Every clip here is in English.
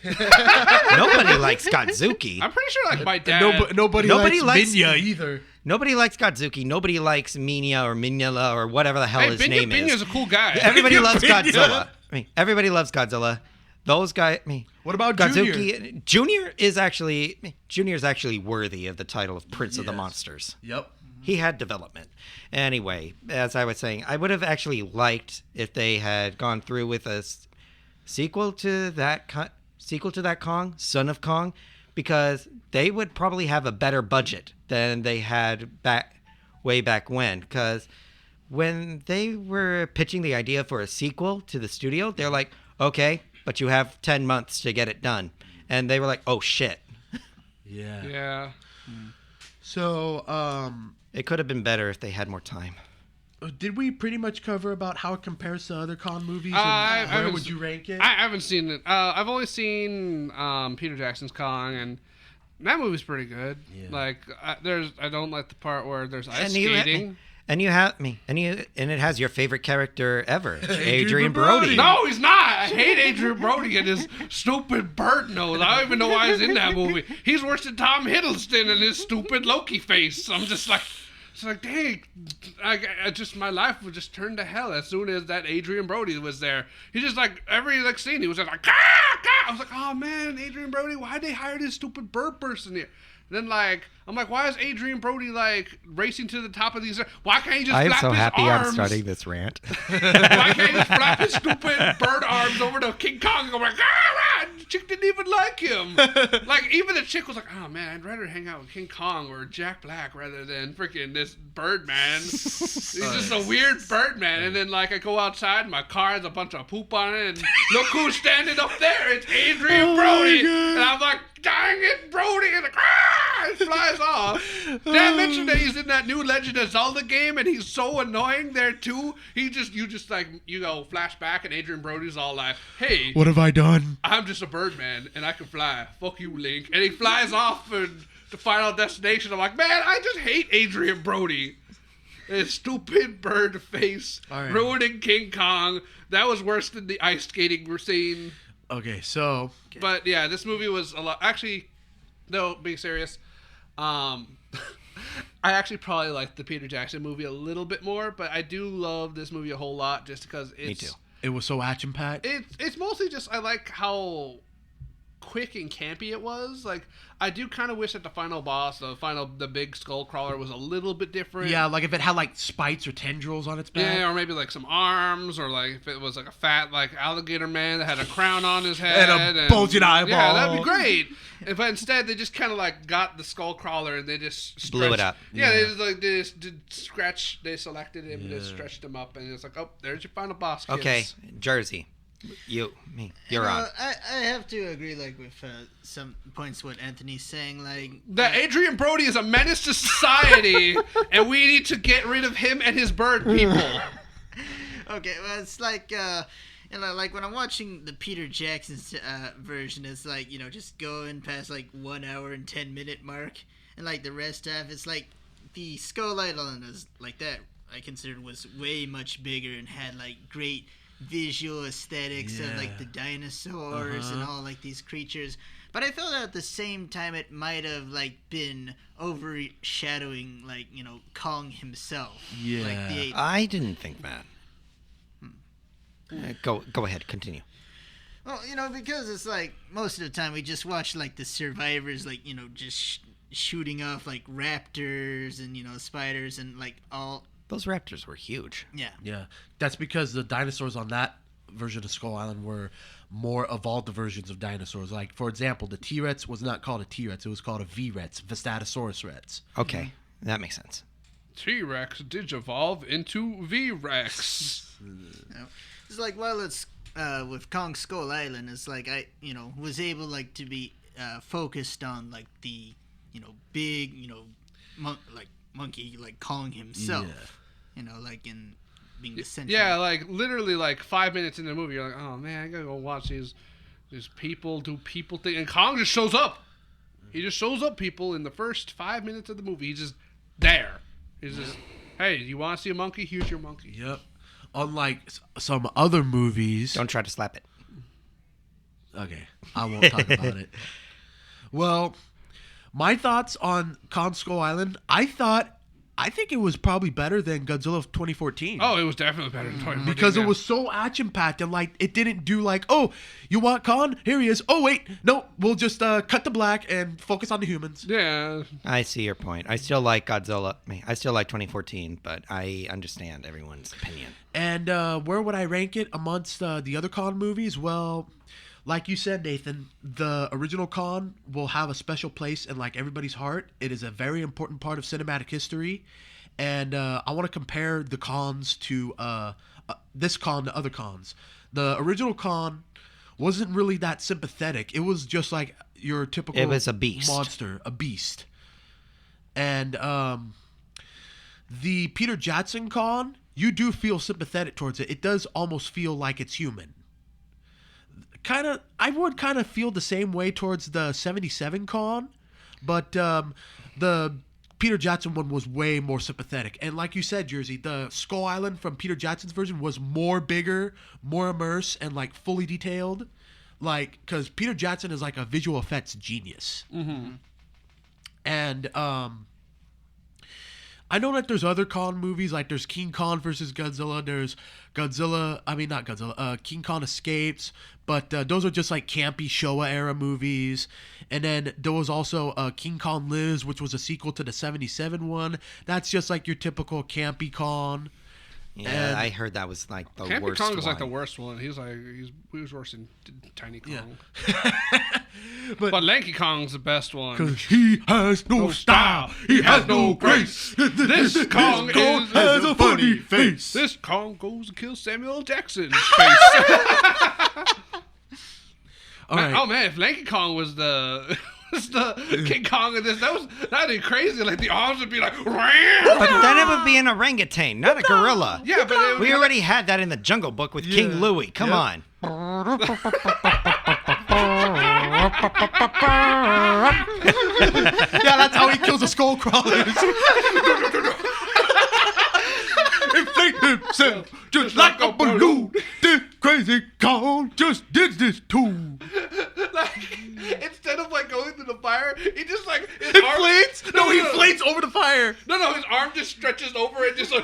Nobody likes Godzuki. I'm pretty sure, like, my dad... Nobody likes Minya either. Nobody likes Godzuki. Nobody likes Minya or Minyala or whatever the hell his name is. Binya's a cool guy. Everybody loves Godzilla. Everybody loves Godzilla. Those guys... What about Godzuki? Junior is actually worthy of the title of Prince of the Monsters. Yep. He had development. Anyway, as I was saying, I would have actually liked if they had gone through with a sequel to that Kong, Son of Kong, because they would probably have a better budget than they had way back when. Because when they were pitching the idea for a sequel to the studio, they're like, okay, but you have 10 months to get it done. And they were like, oh, shit. Yeah. So, it could have been better if they had more time. Did we pretty much cover about how it compares to other Kong movies? And where would you rank it? I haven't seen it. I've only seen Peter Jackson's Kong, and that movie's pretty good. Yeah. Like, I don't like the part where there's ice skating. And it has your favorite character ever, Adrian Brody. No, he's not. I hate Adrian Brody and his stupid bird nose. I don't even know why he's in that movie. He's worse than Tom Hiddleston and his stupid Loki face. I'm just like, it's like, dang, my life would just turn to hell as soon as that Adrian Brody was there. He just like every scene he was just like, Gah! I was like, oh man, Adrian Brody, why'd they hire this stupid bird person here? Then, I'm like, why is Adrian Brody, racing to the top of these... Why can't he just flap his arms? I am so happy I'm starting this rant. Why can't he just flap his stupid bird arms over to King Kong and go like, ah! The chick didn't even like him. Even the chick was like, oh, man, I'd rather hang out with King Kong or Jack Black rather than freaking this bird man. He's just a weird bird man. And then, I go outside and my car has a bunch of poop on it and look who's standing up there. It's Adrian Brody. And I'm like, dang it, Brody. And it flies off. Did I mention that he's in that new Legend of Zelda game and he's so annoying there too? You go flashback and Adrian Brody's all like, hey, what have I done? I'm just a birdman and I can fly. Fuck you, Link. And he flies off to Final Destination. I'm like, man, I just hate Adrian Brody. His stupid bird face ruining King Kong. That was worse than the ice skating scene. Okay, so... But yeah, this movie was a lot... Actually, no, being serious, I actually probably like the Peter Jackson movie a little bit more, but I do love this movie a whole lot just because it's... Me too. It was so action-packed. It's mostly just I like how quick and campy it was. I do kind of wish that the final boss, the big skull crawler, was a little bit different. Yeah, if it had spikes or tendrils on its back. Yeah, or maybe some arms, or if it was a fat alligator man that had a crown on his head and a bulging eyeball. Yeah, that'd be great. But instead, they just kind of got the skull crawler and they just blew it up. Yeah, they just did scratch. They selected him and just stretched him up, and it's like, oh, there's your final boss. Kids. Okay, Jersey. You're on. I have to agree, with some points what Anthony's saying, that Adrian Brody is a menace to society, and we need to get rid of him and his bird people. Okay, well, it's when I'm watching the Peter Jackson version, it's just going past 1 hour and 10-minute mark, and the rest of it's the Skull Island is that I considered was way much bigger and had great visual aesthetics of the dinosaurs and all these creatures, but I felt at the same time it might have been overshadowing Kong himself. Yeah, I didn't think that. Go ahead, continue. Well, because it's most of the time we just watch the survivors just shooting off raptors and spiders and all. Those raptors were huge. Yeah. That's because the dinosaurs on that version of Skull Island were more evolved versions of dinosaurs. For example, the T-Rex was not called a T-Rex. It was called a V-Rex, Vistatosaurus Rex. Okay, that makes sense. T-Rex did evolve into V-Rex. It's while it's with Kong Skull Island, it's I was able to be focused on the big monkey Kong himself. In being the center. Yeah, literally 5 minutes in the movie, you're like, oh man, I gotta go watch these people do people thing, and Kong just shows up. He just shows up, people, in the first 5 minutes of the movie. He's just there. He's just, hey, you want to see a monkey? Here's your monkey. Yep. Unlike some other movies, don't try to slap it. Okay, I won't talk about it. Well, my thoughts on Kong Skull Island. I think it was probably better than Godzilla of 2014. Oh, it was definitely better than 2014. Because it was so action-packed and, like, it didn't do, like, oh, you want Kong? Here he is. Oh, wait. No, we'll just cut to black and focus on the humans. Yeah. I see your point. I still like Godzilla. I still like 2014, but I understand everyone's opinion. And where would I rank it amongst the other Kong movies? Well, like you said, Nathan, the original Kong will have a special place in, like, everybody's heart. It is a very important part of cinematic history. And I want to compare the Kongs to this Kong to other Kongs. The original Kong wasn't really that sympathetic. It was just like your typical It was a beast. monster, a beast. And the Peter Jackson Kong, you do feel sympathetic towards it. It does almost feel like it's human. I would kind of feel the same way towards the 77 Kong, but the Peter Jackson one was way more sympathetic. And like you said, Jersey, the Skull Island from Peter Jackson's version was more bigger, more immersed, and like fully detailed. Like, because Peter Jackson is like a visual effects genius. Mm-hmm. And I know that there's other Kong movies, like there's King Kong versus Godzilla, there's King Kong Escapes, but those are just like campy Showa era movies. And then there was also King Kong Lives, which was a sequel to the 77 one. That's just like your typical campy Kong. Yeah, And- I heard that was like the Campy worst Kong was one. like the worst one. He was worse than Tiny Kong. Yeah. But Lanky Kong's the best one. Because he has no style, he has no grace. This Kong has a funny face. This Kong goes and kills Samuel Jackson's face. All right. Oh man, if Lanky Kong was the King Kong of this, that'd be crazy. Like the arms would be like, But then it would be an orangutan, not a gorilla. yeah, but it would We be already had that in the Jungle Book with King Yeah. Louie. Come Yep. on. Yeah, that's how he kills the skull crawlers. Inflate himself just like a balloon. This crazy Kong just did this too. like instead of like going through the fire, he just like his arm Inflates? No, he inflates over the fire. No, his arm just stretches over and just like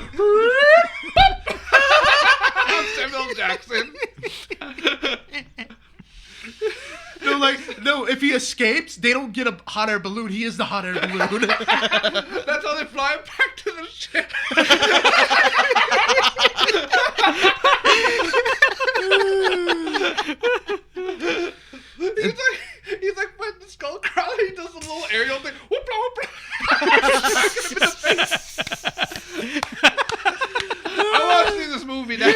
Samuel Jackson. No, if he escapes, they don't get a hot air balloon. He is the hot air balloon. That's how they fly back to the ship. He's like when the skull crawler, he does a little aerial thing. Whoopla whoopla. Smack him in the face. I want to see this movie now.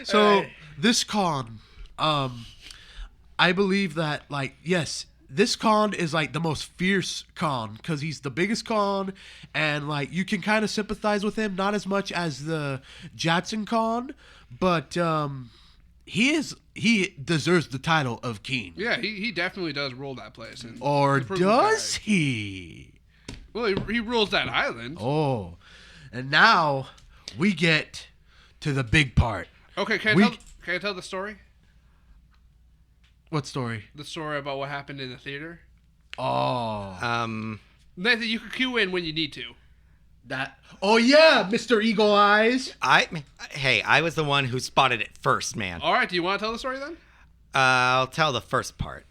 So this Kong, I believe that, like, yes, this Kong is like the most fierce Kong because he's the biggest Kong, and like you can kind of sympathize with him, not as much as the Jackson Kong, but he deserves the title of king. Yeah, he definitely does rule that place. And Or he proves does that. he? Well, he rules that island. Oh, and now we get to the big part. Okay, can I tell the story? What story? The story about what happened in the theater? Oh, Nathan, you can cue in when you need to. that. Oh yeah, Mr. Eagle Eyes. I was the one who spotted it first, man. All right, do you want to tell the story then? I'll tell the first part.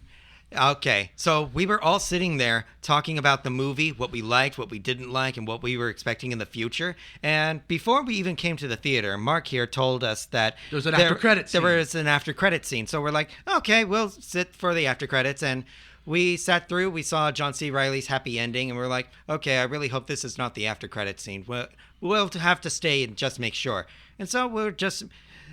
Okay, so we were all sitting there talking about the movie, what we liked, what we didn't like, and what we were expecting in the future. And before we even came to the theater, Mark here told us that There's an after-credit scene. There was an after-credit scene. So we're like, okay, we'll sit for the after-credits. And we sat through, we saw John C. Reilly's happy ending, and we're like, okay, I really hope this is not the after-credit scene. We'll have to stay and just make sure. And so we're just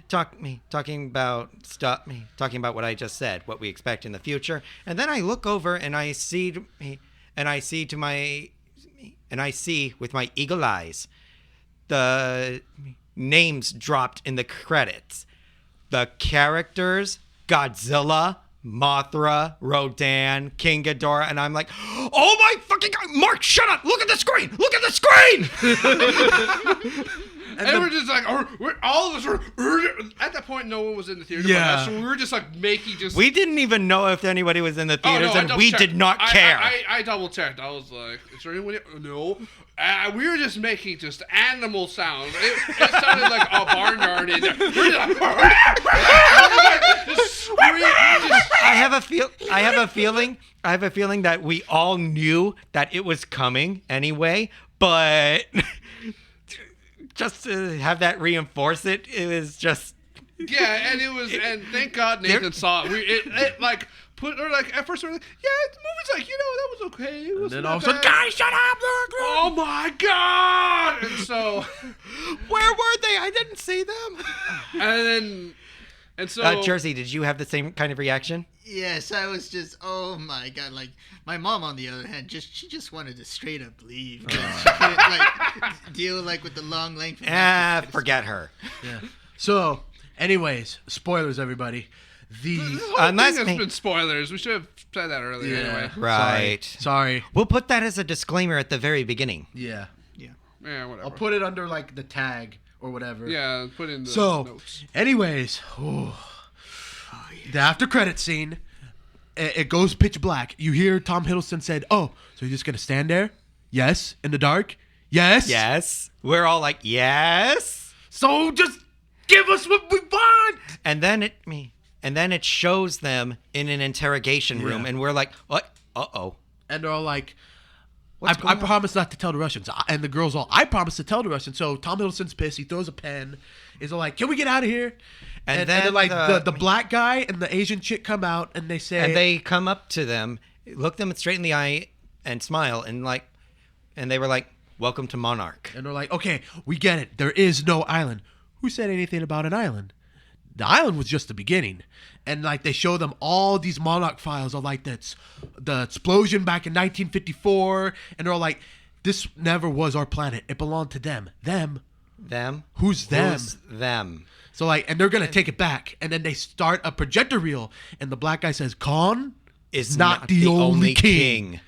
talking about what I just said, what we expect in the future, and then I look over and I see with my eagle eyes the names dropped in the credits, the characters, Godzilla, Mothra, Rodan, King Ghidorah, and I'm like, oh my fucking God, Mark, shut up! Look at the screen! Look at the screen! And we're just like, all of us were, at that point, no one was in the theater. Yeah. So we were just like making just. We didn't even know if anybody was in the theaters, I and we double-checked. did not care. I double checked. I was like, is there anyone? No. We were just making just animal sounds. It sounded like a barnyard in there. We're just like, just screaming. I have a feeling that we all knew that it was coming anyway, but just to have that reinforce it, it was just. Yeah, and it was, and thank God Nathan saw it. It like put, or like at first we were like, yeah, the movie's like, that was okay. It was. And then not all of a sudden, bad. guys, shut up! Oh my God! And so, Where were they? I didn't see them. and so, Jersey, did you have the same kind of reaction? Yes, I was just, oh my God. Like, my mom, on the other hand, she just wanted to straight up leave. 'Cause she couldn't, like, deal, like, with the long length. of Forget her. Yeah. So, anyways, spoilers, everybody. this The whole Unless thing has me- been spoilers. We should have said that earlier anyway. Right. Sorry. We'll put that as a disclaimer at the very beginning. Yeah. Yeah, whatever. I'll put it under like the tag or whatever. Yeah, put in the So, notes. anyways, the after credit scene, it goes pitch black. You hear Tom Hiddleston said, "Oh, so you're just gonna stand there? Yes, in the dark. Yes. Yes. We're all like, yes. So just give us what we want." And then it shows them in an interrogation room, Yeah. and we're like, what? Uh-oh. And they're all like, What's I going on? promise not to tell the Russians. And the girls all, I promise to tell the Russians. So Tom Hiddleston's pissed. He throws a pen. He's all like, can we get out of here? And then like the black guy and the Asian chick come out and they say, And they come up to them, look them straight in the eye, and smile, and they were like, welcome to Monarch. and they're like, okay, we get it. There is no island. Who said anything about an island? The island was just the beginning. And like they show them all these Monarch files of like the explosion back in 1954. And they're all like, this never was our planet. It belonged to them. Them? Them? Who's them? Who's them? So like, and they're going to take it back. And then they start a projector reel. And the black guy says, Khan Is not the only king.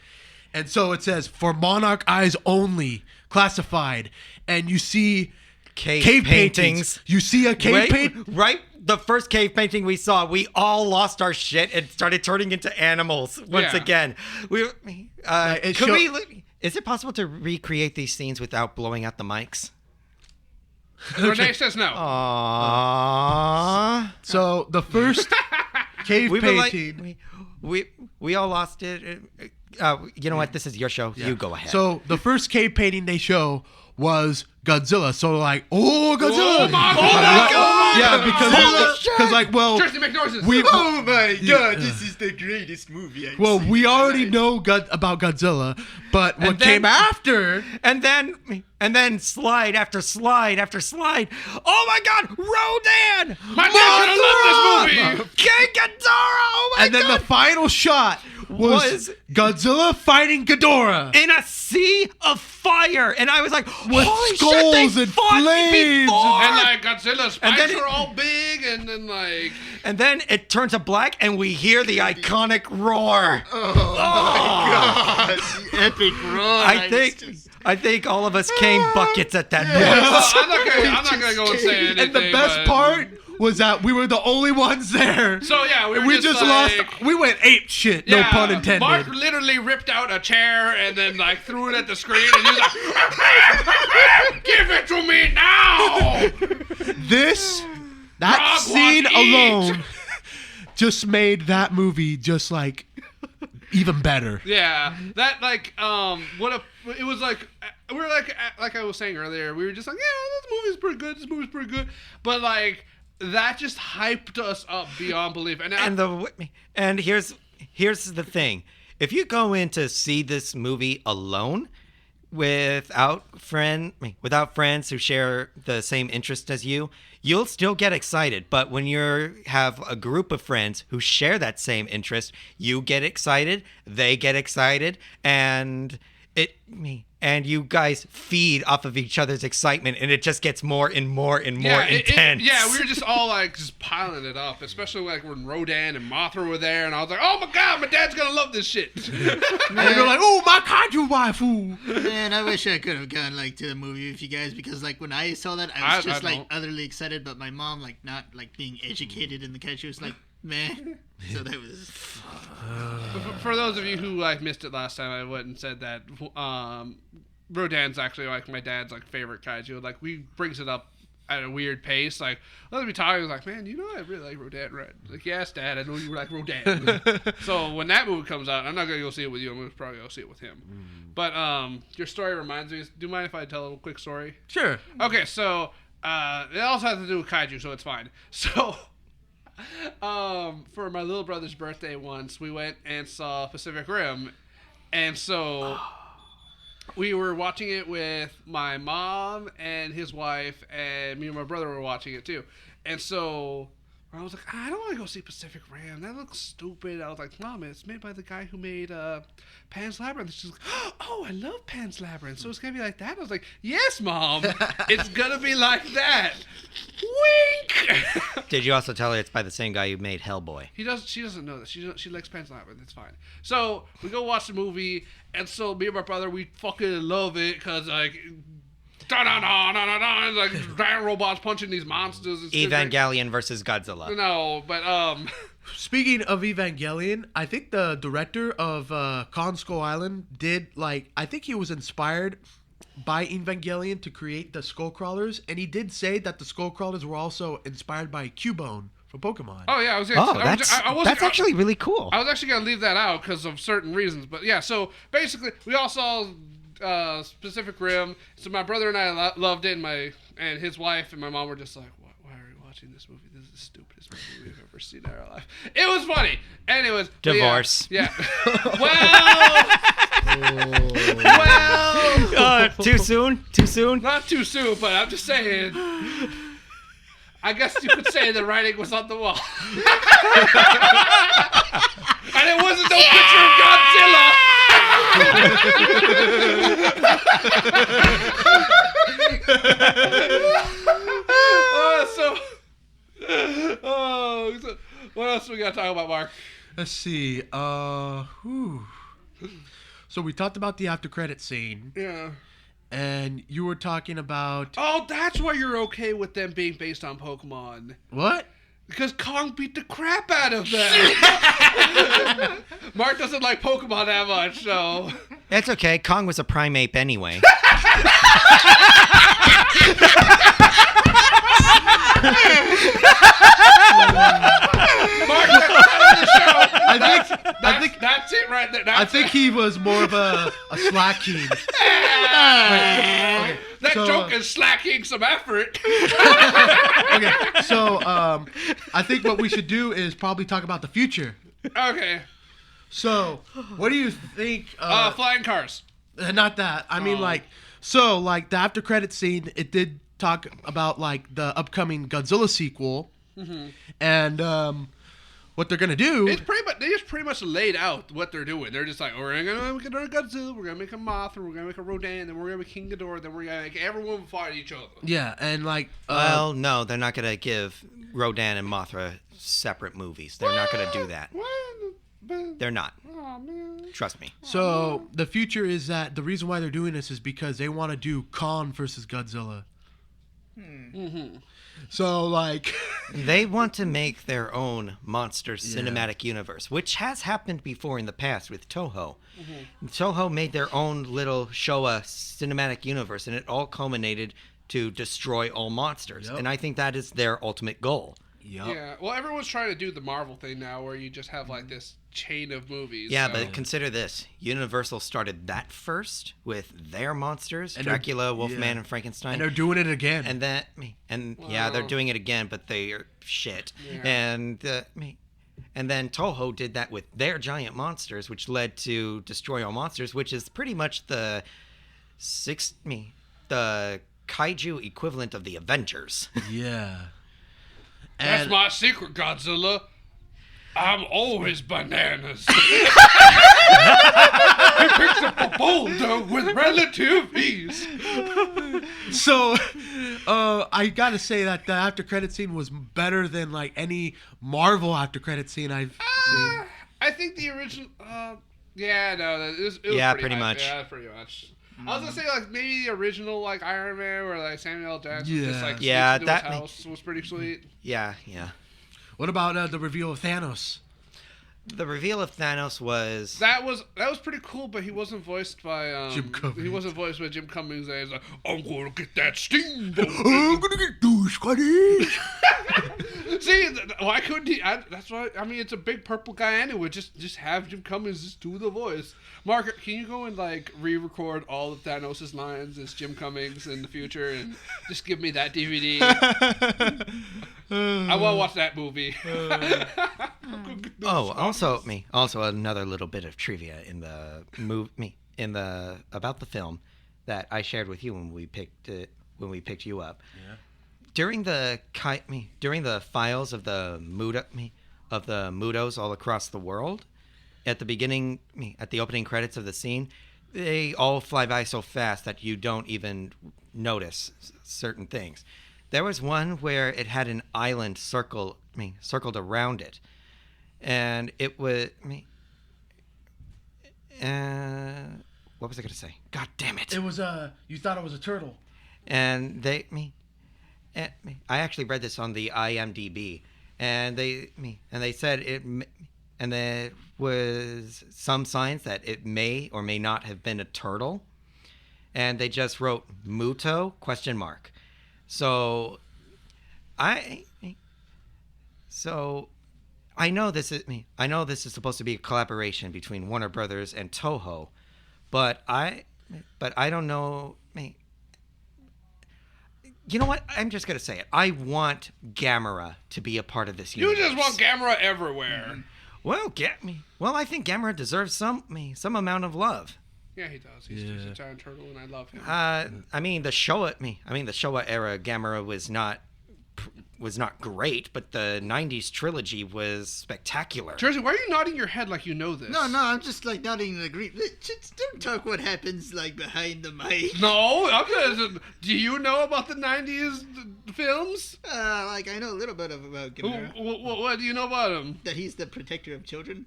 And so it says, for Monarch eyes only, classified. And you see Cave paintings. You see a cave painting? Right? The first cave painting we saw, we all lost our shit and started turning into animals once Yeah. again. it Could show- we? Is it possible to recreate these scenes without blowing out the mics? Renee says no. Aww. So the first cave We were like, painting. we all lost it. You know what? This is your show. You go ahead. So the first cave painting they show was Godzilla. So like, oh, Godzilla! Oh my God! Yeah, Holy shit! because like, well, Jersey, make noises. Oh my Yeah. God, this is the greatest movie I've well, seen we in my already life. know about Godzilla, but what And then- came after? and then slide after slide after slide. Oh my God, Rodan! My dad's gonna love this movie. King Ghidorah! Oh my And then God! the final shot was Was- Godzilla fighting Ghidorah. in a sea of fire, and I was like, With "Holy skulls shit! They and fought flames before!" And like Godzilla's And then spikes it- are all big, and then like And then it turned to black, and we hear the iconic roar. God, the epic roar. I think all of us came buckets at that point. well, I'm not gonna go and say anything. And the best but- part was that we were the only ones there. So yeah, we And were we just like, lost. We went ape shit. No yeah, pun intended. Mark literally ripped out a chair and then like threw it at the screen, and he was like, "Give it to me now!" That Dog scene wants to eat. alone just made that movie just like even better. Yeah, that like it was like we were like I was saying earlier, we were just like, yeah, this movie's pretty good. This movie's pretty good, but like that just hyped us up beyond belief. And here's the thing: if you go in to see this movie alone, without friends who share the same interest as you, you'll still get excited. But when you have a group of friends who share that same interest, you get excited, they get excited, and and you guys feed off of each other's excitement, and it just gets more and more and more intense. We were just all like just piling it up, especially like when Rodan and Mothra were there, and I was like, oh my god, my dad's gonna love this shit. And they're like, oh, my kaiju waifu. Man, I wish I could have gone like to the movie with you guys, because like when I saw that, I was just like utterly excited, but my mom like not like being educated in the kaiju was like, meh. So that was. For those of you who like missed it last time, I went and said that Rodan's actually like my dad's like favorite kaiju. Like we brings it up at a weird pace. Like let's be talking. I was like, man, you know I really like Rodan, right? Like, yes, Dad, I know you like Rodan. So when that movie comes out, I'm not gonna go see it with you. I'm gonna probably go see it with him. But your story reminds me. Do you mind if I tell a little quick story? Sure. Okay, so it also has to do with kaiju, so it's fine. So. For my little brother's birthday once, we went and saw Pacific Rim, and so we were watching it with my mom and his wife, and me and my brother were watching it too. And so I was like, I don't want to go see Pacific Rim. That looks stupid. I was like, Mom, it's made by the guy who made Pan's Labyrinth. She's like, oh, I love Pan's Labyrinth. So it's going to be like that? I was like, yes, Mom. It's going to be like that. Wink! Did you also tell her it's by the same guy who made Hellboy? She doesn't know that. She likes Pan's Labyrinth. It's fine. So we go watch the movie, and so me and my brother, we fucking love it because, like... Da-da-da-da-da-da, like giant robots punching these monsters. And Evangelion versus Godzilla. No, but Speaking of Evangelion, I think the director of Kong Skull Island did I think he was inspired by Evangelion to create the skull crawlers, and he did say that the skull crawlers were also inspired by Cubone from Pokemon. Oh yeah, that's actually really cool. I was actually gonna leave that out because of certain reasons, but yeah. So basically, we all saw Pacific Rim. So my brother and I loved it, and his wife and my mom were just like, why are we watching this movie? This is the stupidest movie we've ever seen in our life. It was funny. Anyways. Divorce. Yeah. Well. Too soon? Too soon? Not too soon, but I'm just saying. I guess you could say the writing was on the wall. And it wasn't no picture of Godzilla. So what else we got to talk about, Mark? Let's see. So we talked about the after credit scene. Yeah. And you were talking about... Oh, that's why you're okay with them being based on Pokemon. What? Because Kong beat the crap out of them. Mark doesn't like Pokemon that much, so... It's okay. Kong was a prime ape anyway. Mark, that's the show. I think that's it right there. I think he was more of a slacking. That joke is slacking some effort. Okay, so I think what we should do is probably talk about the future. Okay. So, what do you think? Flying cars. Not that. I mean, the after credit scene, it did talk about the upcoming Godzilla sequel, and what they're gonna do. It's pretty much, they just pretty much laid out what they're doing. They're just like, oh, we're gonna make another Godzilla, we're gonna make a Mothra, we're gonna make a Rodan, then we're gonna make King Ghidorah, then we're gonna make everyone fight each other. Yeah, and well, no, they're not gonna give Rodan and Mothra separate movies. They're not gonna do that. They're not. Oh, man. Trust me. So the future is that the reason why they're doing this is because they want to do Kong versus Godzilla. So they want to make their own monster cinematic universe, which has happened before in the past with Toho. Toho made their own little Showa cinematic universe, and it all culminated to destroy all monsters. Yep. And I think that is their ultimate goal. Yep. Yeah, well, everyone's trying to do the Marvel thing now, where you just have this chain of movies. Yeah, but consider this: Universal started that first with their monsters, and Dracula, Wolfman, and Frankenstein, and they're doing it again. And they're doing it again, but they are shit. Yeah. And then Toho did that with their giant monsters, which led to Destroy All Monsters, which is pretty much the kaiju equivalent of the Avengers. Yeah. That's my secret, Godzilla. I'm always bananas. He picks up a boulder with relative ease. So, I gotta say that the after credit scene was better than like any Marvel after credit scene I've seen. I think the original. Yeah, no, it was Yeah, pretty pretty high. much. Yeah, pretty much. I was gonna say like maybe the original like Iron Man or like Samuel L. Jackson just like Yeah, sneaks into his that house was pretty sweet. Yeah. What about the reveal of Thanos? The reveal of Thanos was That was pretty cool, but he wasn't voiced by Jim Cummings. He wasn't voiced by Jim Cummings. He's like, I'm gonna get that steamboat. I'm gonna get douche, See, why couldn't he? That's why. I mean, it's a big purple guy anyway. Just have Jim Cummings just do the voice. Mark, can you go and like re-record all of Thanos' lines as Jim Cummings in the future and just give me that DVD? I want to watch that movie. Also another little bit of trivia in the about the film that I shared with you when we picked you up. Yeah. During the files of the Mudos all across the world, at the opening credits of the scene, they all fly by so fast that you don't even notice certain things. There was one where it had an island circled around it, and it was what was I going to say? God damn it! It was you thought it was a turtle. And I actually read this on the IMDb, and they said and there was some signs that it may or may not have been a turtle, and they just wrote Muto ? So I know this is supposed to be a collaboration between Warner Brothers and Toho, but I don't know. You know what? I'm just gonna say it. I want Gamera to be a part of this universe. You just want Gamera everywhere. Mm-hmm. Well, Well, I think Gamera deserves some amount of love. Yeah, he does. He's just a giant turtle, and I love him. I mean, the Showa era Gamera was not great, but the 90s trilogy was spectacular. Jersey, why are you nodding your head like you know this? No, I'm just like nodding in agreement. Just don't talk what happens like behind the mic. No, I'm just. Do you know about the 90s films? Like I know a little bit about Gamera. What do you know about him? That he's the protector of children.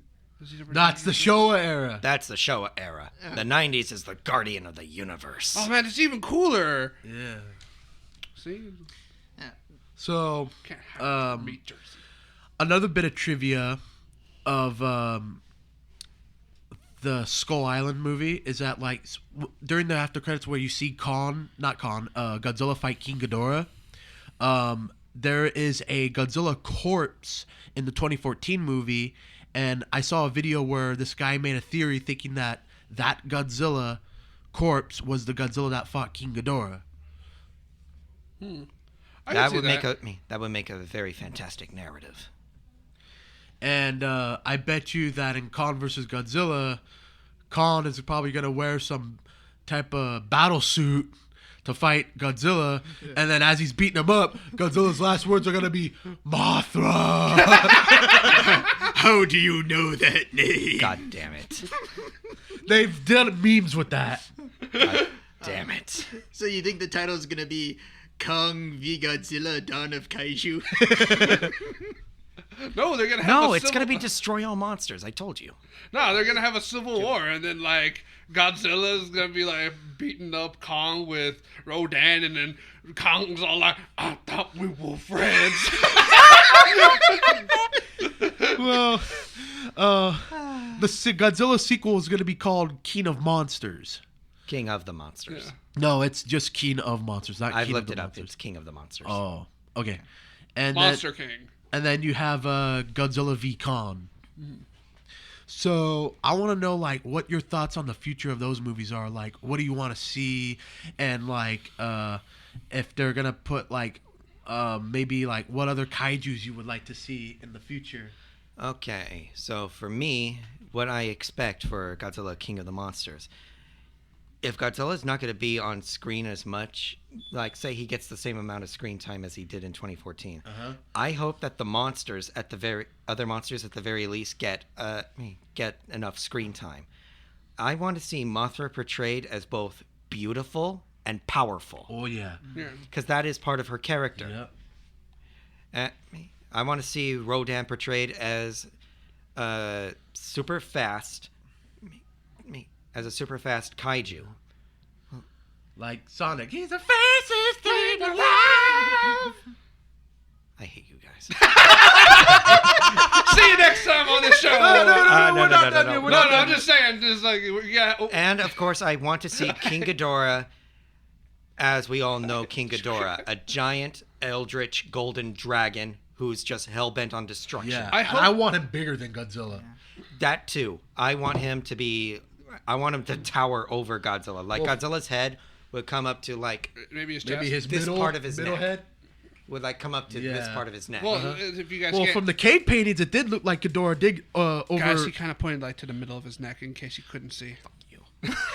That's the Showa era. That's the Showa era. The 90s is the guardian of the universe. Oh man, it's even cooler. Yeah. See? So, Can't have meat Jersey. another bit of trivia of the Skull Island movie is that like during the after credits where you see Godzilla fight King Ghidorah, there is a Godzilla corpse in the 2014 movie, and I saw a video where this guy made a theory thinking that Godzilla corpse was the Godzilla that fought King Ghidorah. That would make a very fantastic narrative. And I bet you that in Kong vs. Godzilla, Kong is probably going to wear some type of battle suit to fight Godzilla. Yeah. And then as he's beating him up, Godzilla's last words are going to be, Mothra! How do you know that name? God damn it. They've done memes with that. God damn it. So you think the title is going to be Kong v Godzilla Dawn of Kaiju? No, they're gonna have it's gonna be Destroy All Monsters. I told you. No, they're gonna have a civil war, and then like Godzilla's gonna be like beating up Kong with Rodan, and then Kong's all like, "I thought we were friends." Well, the Godzilla sequel is gonna be called King of Monsters. King of the Monsters. Yeah. No, it's just King of Monsters, not I've King looked of the it up. Monsters. It's King of the Monsters. Oh, okay. And Monster King. And then you have Godzilla v Kong. Mm-hmm. So I want to know like what your thoughts on the future of those movies are. Like, what do you want to see, and like if they're gonna put like maybe like what other kaiju's you would like to see in the future. Okay, so for me, what I expect for Godzilla King of the Monsters, if Godzilla's not going to be on screen as much, like say he gets the same amount of screen time as he did in 2014, I hope that the monsters at the very least get enough screen time. I want to see Mothra portrayed as both beautiful and powerful, Oh yeah. Yeah. because that is part of her character. Yep. I want to see Rodan portrayed as super fast, as a super fast kaiju. Like Sonic. He's the fastest thing alive. I hate you guys. See you next time on the show. No, no, we're no, not no, done no, yet. no. We're No, not no, done I'm yet. just saying. Just like, yeah. And of course, I want to see King Ghidorah. As we all know, King Ghidorah, a giant eldritch golden dragon who's just hell-bent on destruction. Yeah. I And hope- I want him bigger than Godzilla. That too. I want him to tower over Godzilla. Like Well- Godzilla's head would come up to like Maybe his Maybe chest. his This part of his middle neck. head. would like come up to this Yeah. part of his neck. Well, if you guys Well, can't, from the cave paintings, it did look like Ghidorah did over. guys, he kind of pointed like to the middle of his neck in case you couldn't see.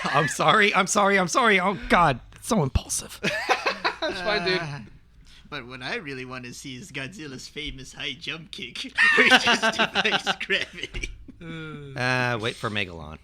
I'm sorry. Oh God, it's so impulsive. That's fine, dude. But what I really want to see is Godzilla's famous high jump kick, where he just defies gravity. Wait for Megalon.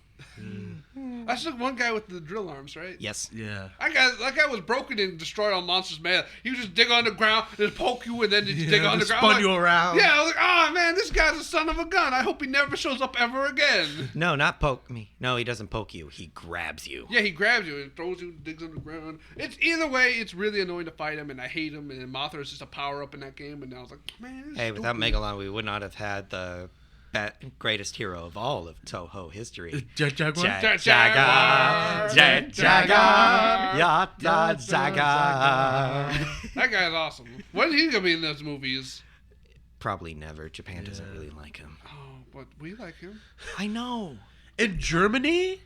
That's the one guy with the drill arms, right? Yes. Yeah. That guy was broken and destroyed on Monsters Man. He would just dig on the ground, just poke you, and then just dig on the just ground. spun you around. Yeah, I was like, oh man, this guy's a son of a gun. I hope he never shows up ever again. No, not poke me. No, he doesn't poke you. He grabs you. Yeah, he grabs you and throws you, digs on the ground. It's either way, it's really annoying to fight him, and I hate him. And Mothra is just a power up in that game, and I was like, man, this is Hey, without stupid. Megalon, we would not have had the greatest hero of all of Toho history. Jaguar. Jaga, Jaguar. Jaga, Yata Jaga. That guy's awesome. When is he gonna be in those movies? Probably never. Japan doesn't really like him. Oh, but we like him. I know. In Germany,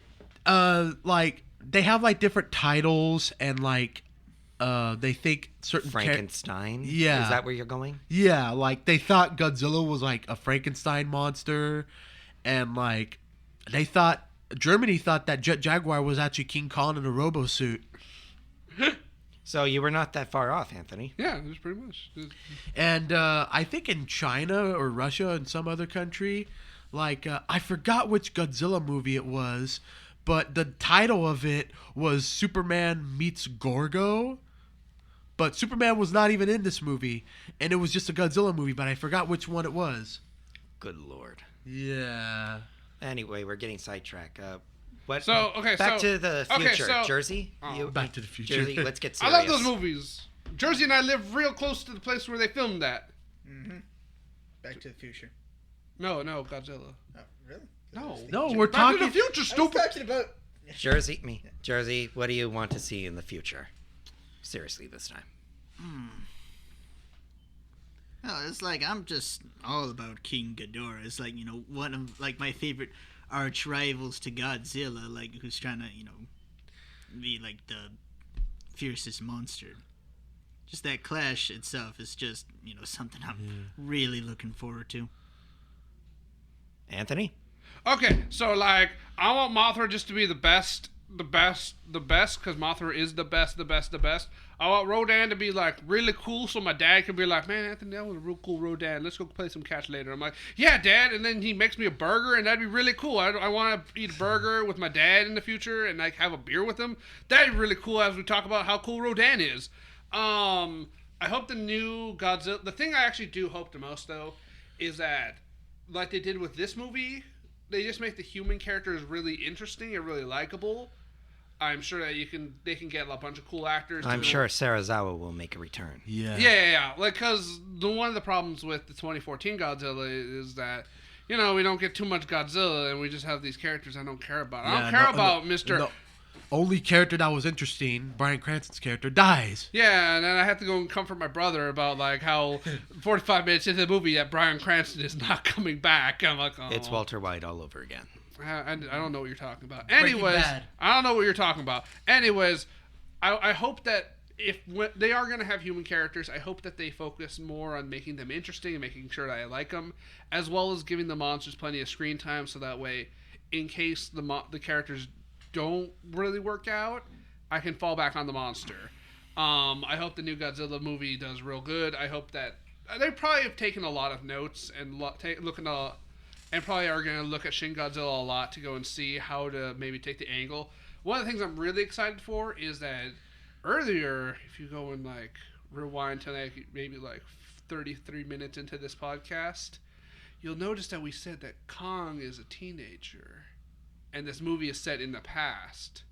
like they have like different titles and like they think certain Frankenstein? Yeah. Is that where you're going? Yeah, like they thought Godzilla was like a Frankenstein monster, and like Germany thought that Jet Jaguar was actually King Kong in a robo suit. So you were not that far off, Anthony. Yeah, it was pretty much. And I think in China or Russia and some other country, like I forgot which Godzilla movie it was, but the title of it was Superman meets Gorgo. But Superman was not even in this movie, and it was just a Godzilla movie, but I forgot which one it was. Good Lord. Yeah. Anyway, we're getting sidetracked. Back So, to the okay, future. so- Jersey? Oh. Back to the Future. Jersey, let's get I serious. love those movies. Jersey and I live real close to the place where they filmed that. Back to the Future. No, Godzilla. Oh, really? No. No, we're Back to talking. the Future, I was stupid. talking about. Jersey, what do you want to see in the future? Seriously, this time. No, it's like I'm just all about King Ghidorah. It's like, one of like my favorite arch rivals to Godzilla, like who's trying to, be like the fiercest monster. Just that clash itself is just, something I'm really looking forward to. Anthony? Okay, so like I want Mothra just to be the best, because Mothra is the best. I want Rodan to be like really cool, so my dad can be like, "Man, Anthony, that was a real cool Rodan. Let's go play some catch later." I'm like, "Yeah, Dad," and then he makes me a burger, and that'd be really cool. I want to eat a burger with my dad in the future and like have a beer with him. That'd be really cool as we talk about how cool Rodan is. I hope the new Godzilla. The thing I actually do hope the most though is that, like they did with this movie, they just make the human characters really interesting and really likable. I'm sure that they can get a bunch of cool actors. I'm sure Sarazawa will make a return. Yeah. Like, because one of the problems with the 2014 Godzilla is that, we don't get too much Godzilla and we just have these characters I don't care about. I don't care about Mr. The only character that was interesting, Bryan Cranston's character, dies. Yeah, and then I have to go and comfort my brother about, like, how 45 minutes into the movie that Bryan Cranston is not coming back. I'm like, oh. It's Walter White all over again. I don't know what you're talking about. Breaking Anyways, Bad. I don't know what you're talking about. Anyways, I hope that when they are going to have human characters, I hope that they focus more on making them interesting and making sure that I like them, as well as giving the monsters plenty of screen time, so that way, in case the characters don't really work out, I can fall back on the monster. I hope the new Godzilla movie does real good. I hope that they probably have taken a lot of notes and looking and probably are going to look at Shin Godzilla a lot to go and see how to maybe take the angle. One of the things I'm really excited for is that earlier, if you go and like rewind to like maybe like 33 minutes into this podcast, you'll notice that we said that Kong is a teenager, and this movie is set in the past.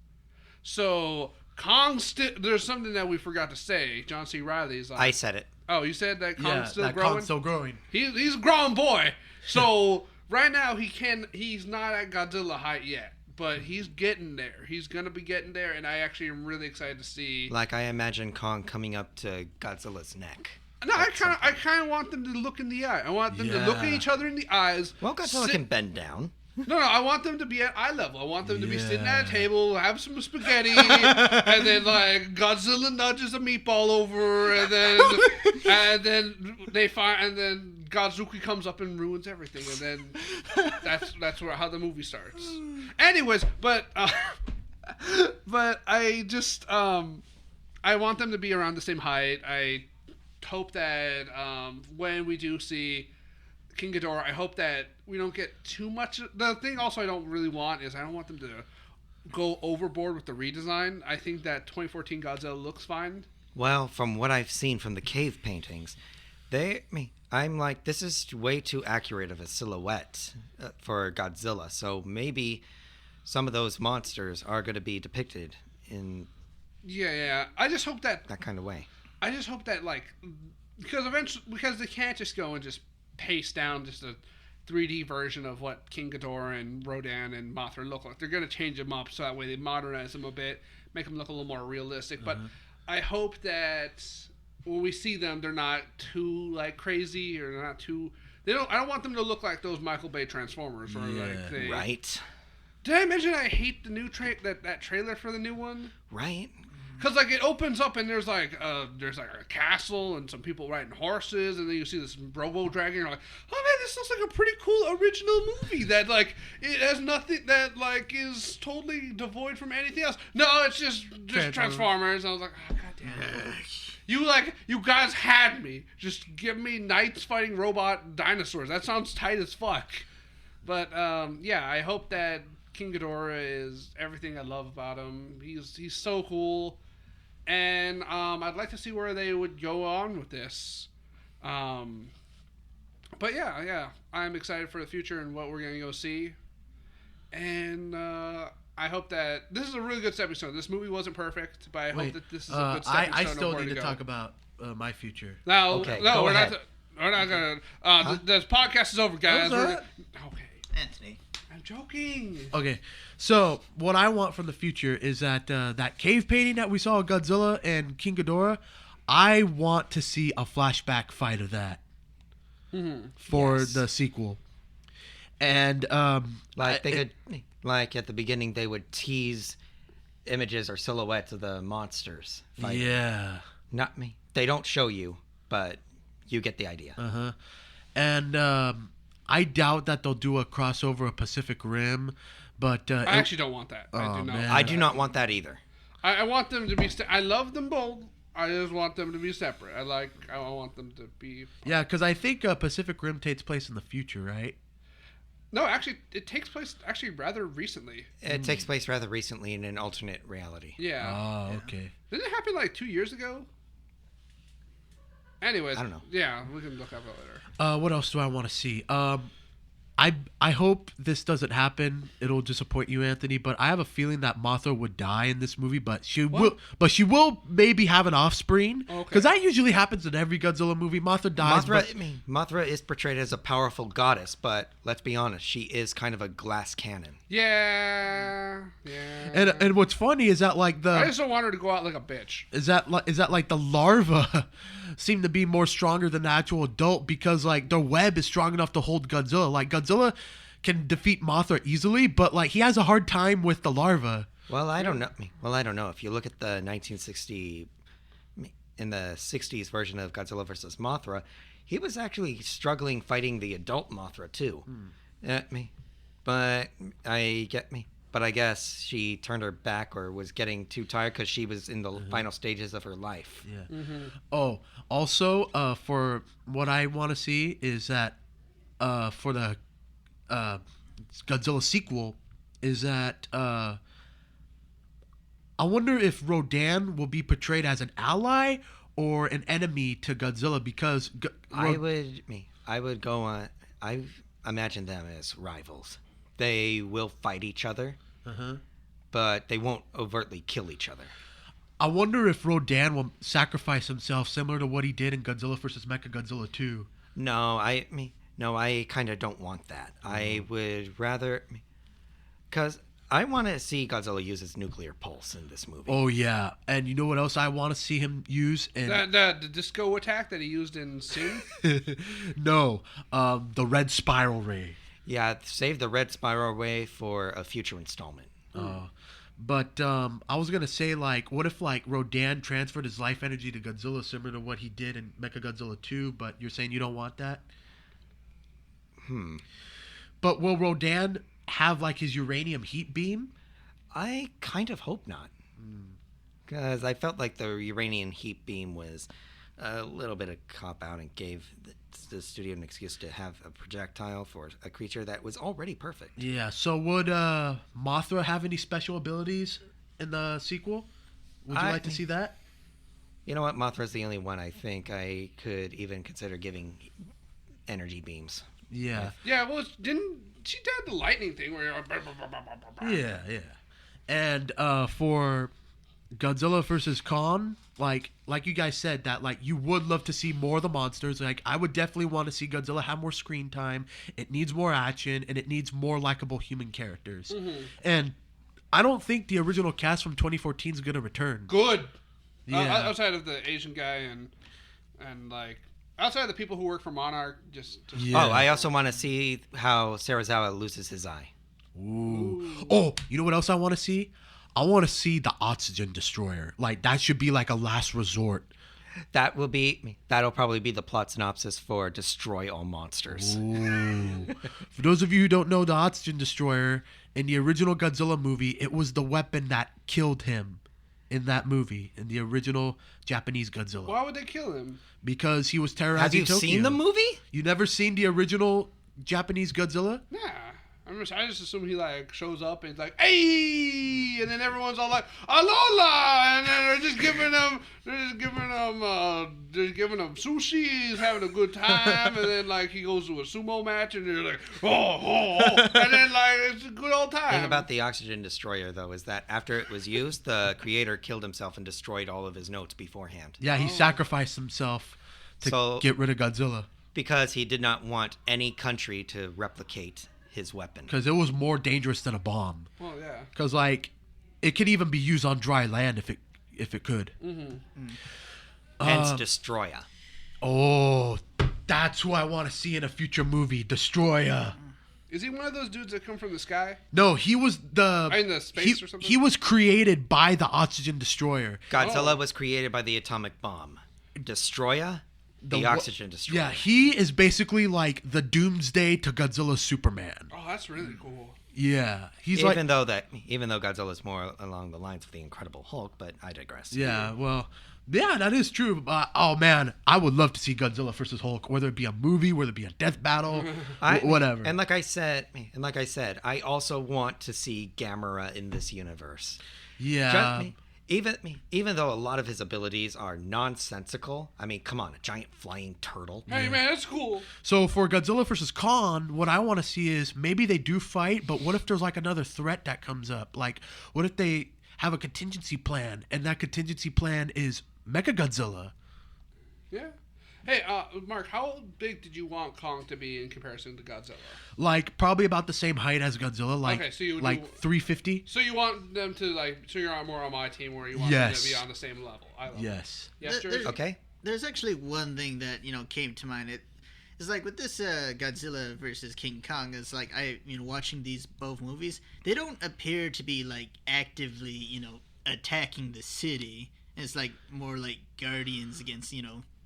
So Kong there's something that we forgot to say. John C. Reilly's like, I said it. oh, you said that Kong's still that growing? Kong's still growing. He's a grown boy. So right now he's not at Godzilla height yet, but he's getting there. He's gonna be getting there, and I actually am really excited to see. Like I imagine Kong coming up to Godzilla's neck. No, I kind of want them to look in the eye. I want them to look at each other in the eyes. Well, Godzilla can bend down. No, I want them to be at eye level. I want them to be sitting at a table, have some spaghetti, and then like Godzilla nudges a meatball over, and then Godzuki comes up and ruins everything, and then that's how the movie starts. Anyways, but I just I want them to be around the same height. I hope that when we do see King Ghidorah, I hope that we don't get too much. The thing also I don't really want is I don't want them to go overboard with the redesign. I think that 2014 Godzilla looks fine. Well, from what I've seen from the cave paintings, I'm like, this is way too accurate of a silhouette for Godzilla. So maybe some of those monsters are going to be depicted in I just hope that kind of way. I just hope that like because they can't just go and just paste down just a 3D version of what King Ghidorah and Rodan and Mothra look like. They're going to change them up so that way they modernize them a bit, make them look a little more realistic. But I hope that when we see them, they're not too like crazy or they're not too. I don't want them to look like those Michael Bay Transformers or like Right. Did I mention I hate the new that trailer for the new one? Right. Because like it opens up and there's like a castle and some people riding horses, and then you see this robo dragon. You're like, oh man, this looks like a pretty cool original movie that like it has nothing that like is totally devoid from anything else. No, it's just Transformers. And I was like, oh, god damn it. You guys had me. Just give me knights fighting robot dinosaurs. That sounds tight as fuck. But I hope that King Ghidorah is everything I love about him. He's so cool. And I'd like to see where they would go on with this. But yeah, I'm excited for the future and what we're going to go see. And I hope that this is a really good stepping stone. This movie wasn't perfect, but I hope that this is a good stepping stone. I still need to talk about my future. No, okay, we're ahead. not going to. This podcast is over, guys. Okay. Anthony. I'm joking. Okay, so what I want from the future is that that cave painting that we saw of Godzilla and King Ghidorah, I want to see a flashback fight of that for the sequel. And Like they could, like at the beginning, they would tease images or silhouettes of the monsters fighting. Yeah. Not me. They don't show you, but you get the idea. And I doubt that they'll do a crossover of Pacific Rim, but I actually don't want that. I do not. man. I do not want that either. I want them to be. I love them both. I just want them to be separate. I want them to be. Yeah, because I think Pacific Rim takes place in the future, right? No, actually, it takes place rather recently. It takes place rather recently in an alternate reality. Yeah. Oh, okay. Didn't it happen like 2 years ago? Anyways, I don't know. Yeah, we can look up it later. What else do I want to see? I hope this doesn't happen. It'll disappoint you, Anthony. But I have a feeling that Mothra would die in this movie. But she will maybe have an offspring. Because that usually happens in every Godzilla movie. Mothra dies. Mothra is portrayed as a powerful goddess, but let's be honest, she is kind of a glass cannon. Yeah. And what's funny is that like I just don't want her to go out like a bitch. Is that like the larva seem to be more stronger than the actual adult because like their web is strong enough to hold Godzilla. Like Godzilla can defeat Mothra easily, but like he has a hard time with the larva. Well, I don't know. If you look at the 1960 in the 60s version of Godzilla vs. Mothra, he was actually struggling fighting the adult Mothra too. But I guess she turned her back or was getting too tired because she was in the final stages of her life. Yeah. Oh, also, for what I want to see is that for the Godzilla sequel is that I wonder if Rodan will be portrayed as an ally or an enemy to Godzilla because I would go on. I imagine them as rivals. They will fight each other, but they won't overtly kill each other. I wonder if Rodan will sacrifice himself similar to what he did in Godzilla vs. Mechagodzilla 2. No, I kind of don't want that. I would rather, because I want to see Godzilla use his nuclear pulse in this movie. Oh yeah, and you know what else I want to see him use? And The disco attack that he used in Sin. no, the red spiral ray. Yeah, save the red spiral ray for a future installment. But I was gonna say, like, what if like Rodan transferred his life energy to Godzilla, similar to what he did in Mechagodzilla 2? But you're saying you don't want that. But will Rodan have like his uranium heat beam? I kind of hope not, because I felt like the uranium heat beam was a little bit of cop out and gave the studio an excuse to have a projectile for a creature that was already perfect. Yeah. So would Mothra have any special abilities in the sequel? Would you like to see that? You know what? Mothra's the only one I think I could even consider giving energy beams. Yeah. Yeah, well, didn't she did the lightning thing where you're Yeah. And for Godzilla versus Kong, like you guys said, that like you would love to see more of the monsters. Like I would definitely want to see Godzilla have more screen time. It needs more action and it needs more likable human characters. And I don't think the original cast from 2014 is gonna return. good. Yeah. Outside of the Asian guy and like outside of the people who work for Monarch, just Yeah. Oh, I also want to see how Serizawa loses his eye. Ooh. Oh, you know what else I want to see? I want to see the oxygen destroyer. Like that should be like a last resort. That'll probably be the plot synopsis for Destroy All Monsters. Ooh. For those of you who don't know, the oxygen destroyer in the original Godzilla movie, it was the weapon that killed him in that movie, in the original Japanese Godzilla. why would they kill him? Because he was terrorizing Have you Tokyo. seen the movie? You never seen the original Japanese Godzilla? Nah. I just assume he like shows up and he's like, "Hey!" and then everyone's all like, "Alola!" and then they're just giving him sushi. He's having a good time, and then like he goes to a sumo match, and they're like, "Oh!" and then like it's a good old time. The thing about the oxygen destroyer, though, is that after it was used, the creator killed himself and destroyed all of his notes beforehand. Yeah, he sacrificed himself to get rid of Godzilla. Because he did not want any country to replicate his weapon. Because it was more dangerous than a bomb. Well, yeah. Because like, it could even be used on dry land if it could. Hence, Destroyer. Oh, that's who I want to see in a future movie, Destroyer. Is he one of those dudes that come from the sky? No, he was In the space or something? He was created by the oxygen destroyer. Godzilla was created by the atomic bomb. Destroyer, the oxygen destroyer. Yeah, he is basically like the Doomsday to Godzilla's Superman. Oh, that's really cool. Yeah, he's even though Godzilla's more along the lines of the Incredible Hulk, but I digress. Yeah, well, yeah, that is true. Oh man, I would love to see Godzilla versus Hulk, whether it be a movie, whether it be a death battle, whatever. And like I said, I also want to see Gamera in this universe. Yeah. Even though a lot of his abilities are nonsensical, I mean, come on, a giant flying turtle. Hey man, that's cool. So for Godzilla versus Kong, what I want to see is maybe they do fight, but what if there's like another threat that comes up? Like, what if they have a contingency plan, and that contingency plan is Mechagodzilla? Yeah. Hey, Mark, how big did you want Kong to be in comparison to Godzilla? Like probably about the same height as Godzilla, like Okay, so you like 350. So you want them to so you're more on my team where you want them to be on the same level. I love Yes. it. Yes, George? Okay. There's actually one thing that came to mind. It's like with this Godzilla versus King Kong. It's like watching these both movies, they don't appear to be like actively attacking the city. It's like more like guardians against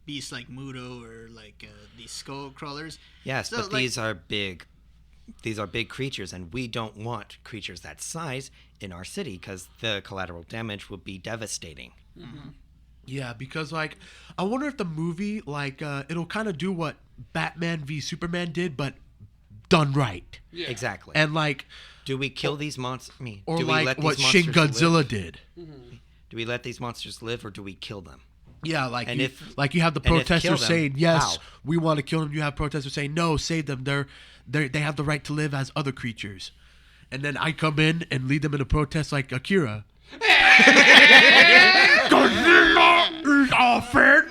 beasts like Muto or like these skull crawlers. Yes, So, but like- these are big. These are big creatures, and we don't want creatures that size in our city because the collateral damage would be devastating. Yeah, because like I wonder if the movie like it'll kind of do what Batman v Superman did, but done right. Yeah. Exactly. And like, do we kill these monsters? or do we like let these what Shin monsters Godzilla live? did. Do we let these monsters live, or do we kill them? Yeah, like And you, if- like you have the and if kill protesters them, saying yes, how? we want to kill them. You have protesters saying no, save them. They have the right to live as other creatures. And then I come in and lead them in a protest like Akira. Godzilla is our friend.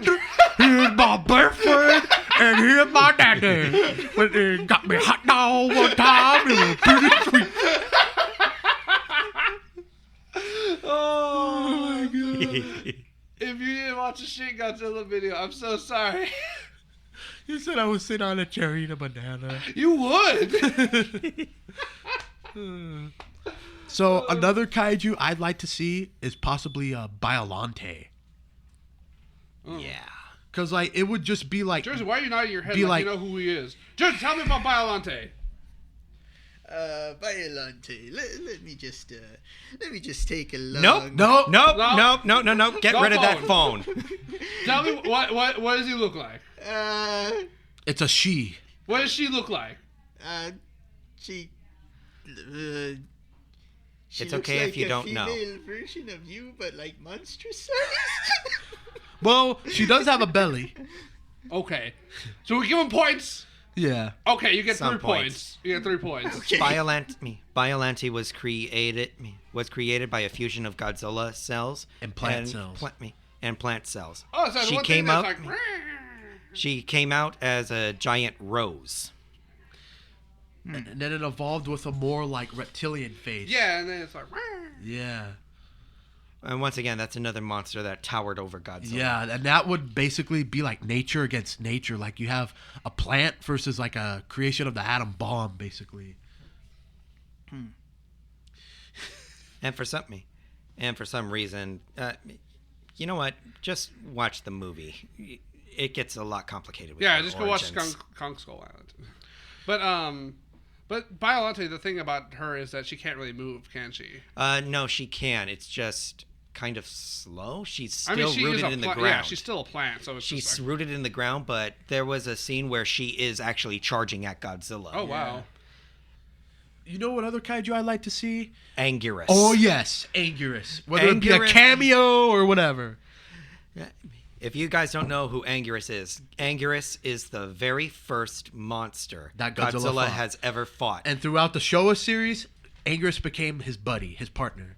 He's my best friend, and he's my daddy. But he got me hot dog one time. It was pretty sweet. Oh my god! If you didn't watch the Shin Godzilla video, I'm so sorry. You said I would sit on a chair eat a banana. You would. So another kaiju I'd like to see is possibly Biollante. Yeah. Cause like it would just be like Jersey, why are you nodding your head Be like you like- know who he is? Jersey, tell me about Biollante. Biollante. Let me just take a long. Nope. No. Nope. No. Nope. No. No. No. Get No rid of that phone. phone. Tell me what does he look like? It's a she. What does she look like? She. She It's looks okay if like you a don't know. female version of you, but like monstrous size. Well, she does have a belly. Okay, so we give him points. Yeah. Okay, you get Some 3 points. points. You get 3 points. Okay. Biollante was created by a fusion of Godzilla cells And plant cells. And plant cells. Oh, so she one came thing out. that's like. She came out as a giant rose. And then it evolved with a more like reptilian face. Yeah, and then it's like. Yeah. And once again, that's another monster that towered over Godzilla. Yeah, and that would basically be like nature against nature. Like you have a plant versus like a creation of the atom bomb, basically. And for some reason, you know what? Just watch the movie. It gets a lot complicated. With Yeah, their just go watch origins. Kong Skull Island. But Biollante, the thing about her is that she can't really move, can she? No, she can. It's just kind of slow. She's still I mean, she is rooted a in the plant. ground. Yeah, she's still a plant, so it's She's just like, rooted in the ground, but there was a scene where she is actually charging at Godzilla. oh wow. You know what other kaiju I'd like to see? Anguirus. Oh yes, Anguirus. Whether it be a Anguirus- cameo or whatever. If you guys don't know who Anguirus is the very first monster That Godzilla fought. has ever fought. And throughout the Showa series, Anguirus became his buddy, his partner.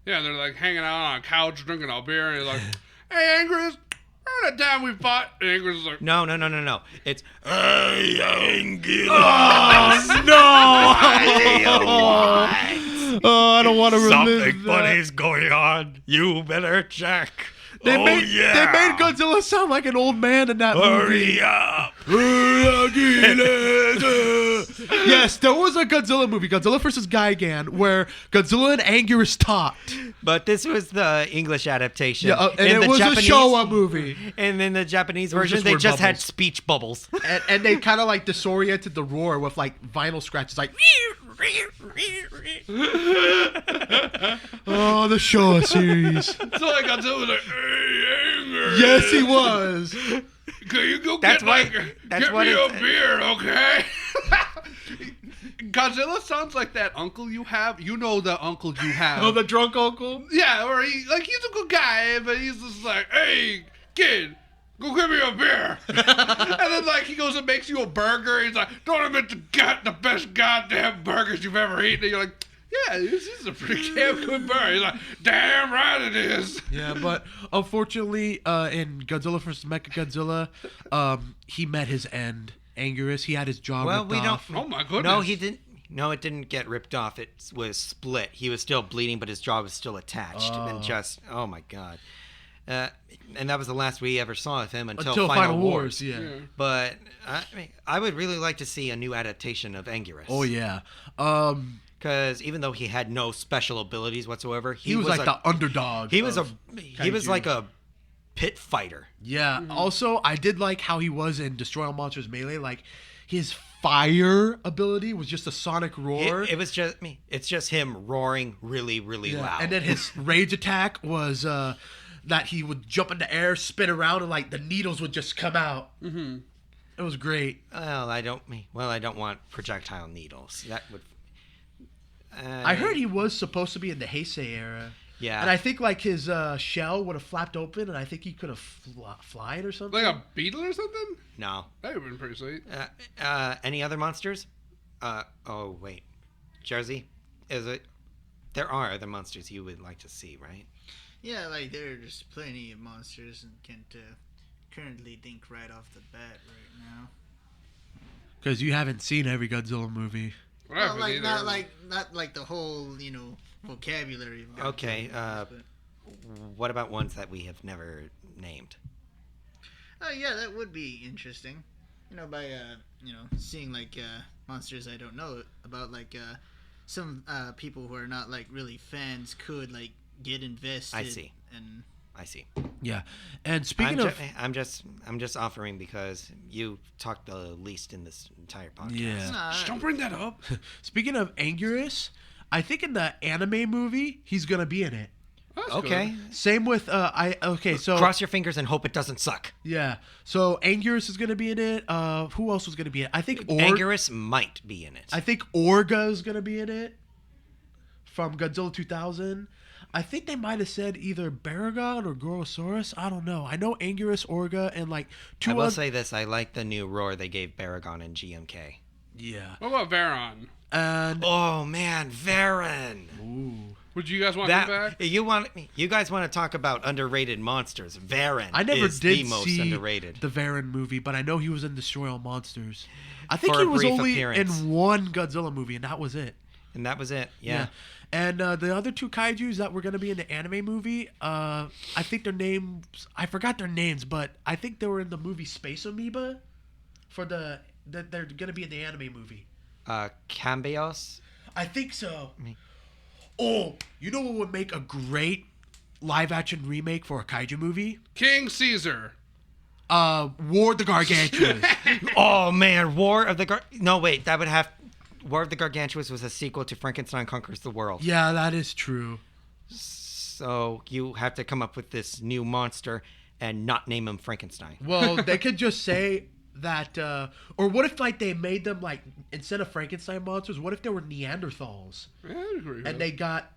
Yeah, they're like hanging out on a couch drinking a beer, and he's like, "Hey, Angus, remember that time we fought?" And Angus is like, No. It's Hey, Anguirus. Oh, I don't want to relive Something that. funny's going on. You better check. They made Godzilla sound like an old man in that movie. Hurry up. Yes, there was a Godzilla movie, Godzilla vs. Gigan, where Godzilla and Anguirus talked. But this was the English adaptation. Yeah, and In it the was Japanese, a Showa movie. And in the Japanese was version, just they word just had bubbles. speech bubbles. And they kind of like disoriented the roar with like vinyl scratches, like. Oh, the Showa series. so like Godzilla was like, "Hey, Angus, Yes, he was. can you go That's get why- like, that's get what me it- a beer, okay?" Godzilla sounds like that uncle you have. You know the uncle you have. Oh, the drunk uncle. Yeah, or he's a good guy, but he's just like, "Hey, kid, go get me a beer." And then like he goes and makes you a burger. He's like, "Don't admit to get the best goddamn burgers you've ever eaten." And you're like, "Yeah, this is a pretty damn good burger." He's like, "Damn right it is." Yeah, but unfortunately, in Godzilla vs. Mechagodzilla, he met his end. Anguirus, he had his jaw Well, ripped we don't. off. Oh my goodness. No, he didn't. No, it didn't get ripped off. It was split. He was still bleeding, but his jaw was still attached. And just, oh my god. And that was the last we ever saw of him until Final Wars. Yeah. But I would really like to see a new adaptation of Anguirus. Oh yeah. Because even though he had no special abilities whatsoever, He was like the underdog. he was of kaiju. like a pit fighter. Yeah. Also, I did like how he was in Destroy All Monsters Melee. Like his fire ability was just a sonic roar. It's just him roaring really, really loud. And then his rage attack was that he would jump in the air, spin around, and like the needles would just come out. It was great. Well, I don't want projectile needles. That would. I heard he was supposed to be in the Heisei era. Yeah. And I think like his shell would have flapped open, and I think he could have flied or something. Like a beetle or something? No. That would have been pretty sweet. Any other monsters? Oh wait, Jersey, is it? There are other monsters you would like to see, right? Yeah, like there are just plenty of monsters, and can't currently think right off the bat right now. Because you haven't seen every Godzilla movie. Well, Well, not like the whole vocabulary. Of Okay. Godzilla, What about ones that we have never named? oh yeah, that would be interesting. By seeing like monsters I don't know about, like some people who are not like really fans could like get invested. I see. And I see. Yeah. And speaking of... I'm just offering because you talked the least in this entire podcast. Yeah. Nah, Shh, don't bring that up. Speaking of Anguirus, I think in the anime movie, he's going to be in it. That's Okay. good. Same with... so... Cross your fingers and hope it doesn't suck. Yeah. So Anguirus is going to be in it. Who else was going to be in it? I think Anguirus might be in it. I think Orga is going to be in it from Godzilla 2000. I think they might have said either Baragon or Gorosaurus. I don't know. I know Anguirus, Orga, and like two I will other... say this: I like the new roar they gave Baragon and GMK. Yeah. What about Varon? And... Oh man, Varan! Ooh. Would you guys want him back? You guys want to talk about underrated monsters? Varan I never is did the most see underrated. the Varan movie, but I know he was in Destroy All Monsters. I think For he a was brief only appearance. in one Godzilla movie, and that was it. And that was it. Yeah. And the other two kaijus that were going to be in the anime movie, I think their names... I forgot their names, but I think they were in the movie Space Amoeba. They're going to be in the anime movie. Cambios. I think so. Me. Oh, you know what would make a great live-action remake for a kaiju movie? King Caesar. War of the Gargantuas. Oh man, War of the No, wait, that would have. War of the Gargantuas was a sequel to Frankenstein Conquers the World. Yeah, that is true. So you have to come up with this new monster and not name him Frankenstein. Well, they could just say that, or what if like they made them like, instead of Frankenstein monsters, what if they were Neanderthals Yeah, I agree with and that. they got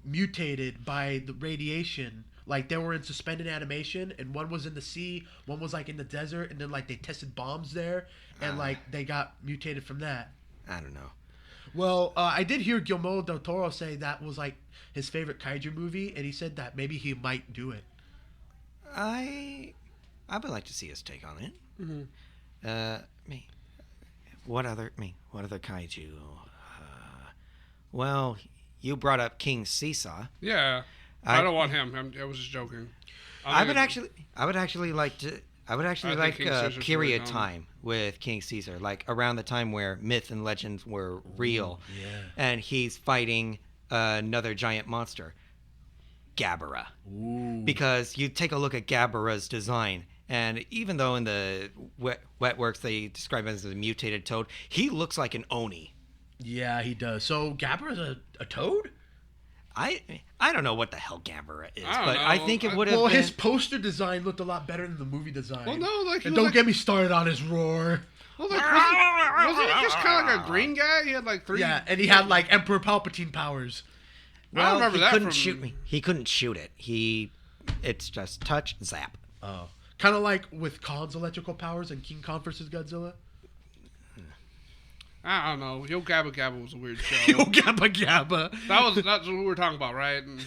mutated by the radiation? Like they were in suspended animation, and one was in the sea, one was like in the desert, and then like they tested bombs there, and like they got mutated from that. I don't know. Well, I did hear Guillermo del Toro say that was like his favorite kaiju movie, and he said that maybe he might do it. I would like to see his take on it. Mm-hmm. What other kaiju? Well, you brought up King Seesaw. Yeah. I don't want him. I was just joking. I would actually like to. I would actually I like think King a Caesar's period really time with King Caesar, like around the time where myth and legends were real, yeah. and he's fighting another giant monster, Gabara. Ooh. Because you take a look at Gabara's design, and even though in the wet works they describe him as a mutated toad, he looks like an oni. Yeah, he does. So Gabara's a toad? I don't know what the hell Gabara is, I don't but know. I think it would have Well, been... his poster design looked a lot better than the movie design. Well, no, like he And was don't like, get me started on his roar. well, like wasn't he just kind of like a green guy? He had like three. Yeah, and he had like Emperor Palpatine powers. I don't remember he that couldn't from- shoot me. He couldn't shoot it. It's just touch, zap. Oh. Kind of like with Khan's electrical powers in King Kong vs. Godzilla. I don't know. Yo Gabba Gabba was a weird show. Yo Gabba Gabba. That's what we were talking about, right? And,